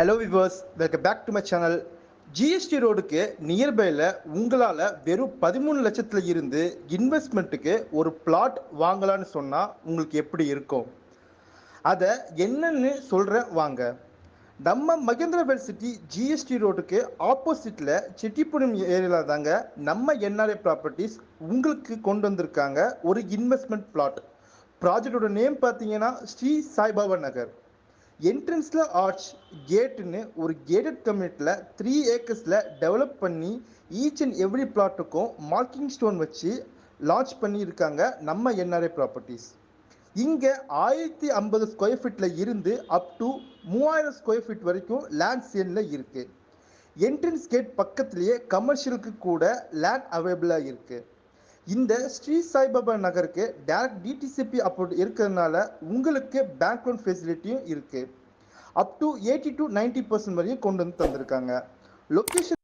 Hello viewers, welcome back to my channel. GST ரோடுக்கு நியர்பையில் உங்களால் வெறும் 13 லட்சத்தில் இருந்து இன்வெஸ்ட்மெண்ட்டுக்கு ஒரு பிளாட் வாங்கலான்னு சொன்னால் உங்களுக்கு எப்படி இருக்கும்? அதை என்னன்னு சொல்கிறேன் வாங்க. நம்ம மகேந்திரவேல் சிட்டி ஜிஎஸ்டி ரோடுக்கு ஆப்போசிட்டில் செட்டிப்புரம் ஏரியாவில் தாங்க நம்ம என்ஆர்ஏ ப்ராப்பர்ட்டிஸ் உங்களுக்கு கொண்டு வந்திருக்காங்க ஒரு இன்வெஸ்ட்மெண்ட் பிளாட். ப்ராஜெக்டோட நேம் பார்த்தீங்கன்னா ஸ்ரீ சாய்பாபா நகர். என்ட்ரன்ஸில் ஆர்ச் கேட்டுன்னு ஒரு கேட்டட் கம்யூனிட்டியில் 3 ஏக்கர்ஸில் டெவலப் பண்ணி ஈச் அண்ட் எவ்ரி பிளாட்டுக்கும் மார்க்கிங் ஸ்டோன் வச்சு லான்ச் பண்ணியிருக்காங்க நம்ம என்ஆர்ஏ ப்ராப்பர்ட்டிஸ். இங்கே 1050 ஸ்கொயர் ஃபீட்டில் இருந்து அப் டு 3000 ஸ்கொயர் ஃபீட் வரைக்கும் லேண்ட் சேலில் இருக்குது. என்ட்ரன்ஸ் கேட் பக்கத்துலேயே கமர்ஷியலுக்கு கூட லேண்ட் அவைலபிளாக இருக்குது. இந்த ஸ்ரீ சாய்பாபா நகருக்கு டைரக்ட் டிடிசிபி அப்ரூவ் இருக்கிறதுனால உங்களுக்கு பேங்க் லோன் ஃபெசிலிட்டியும் இருக்குது. அப் டு 80 to 90% வரையும் கொண்டு வந்து தந்திருக்காங்க. லொக்கேஷன்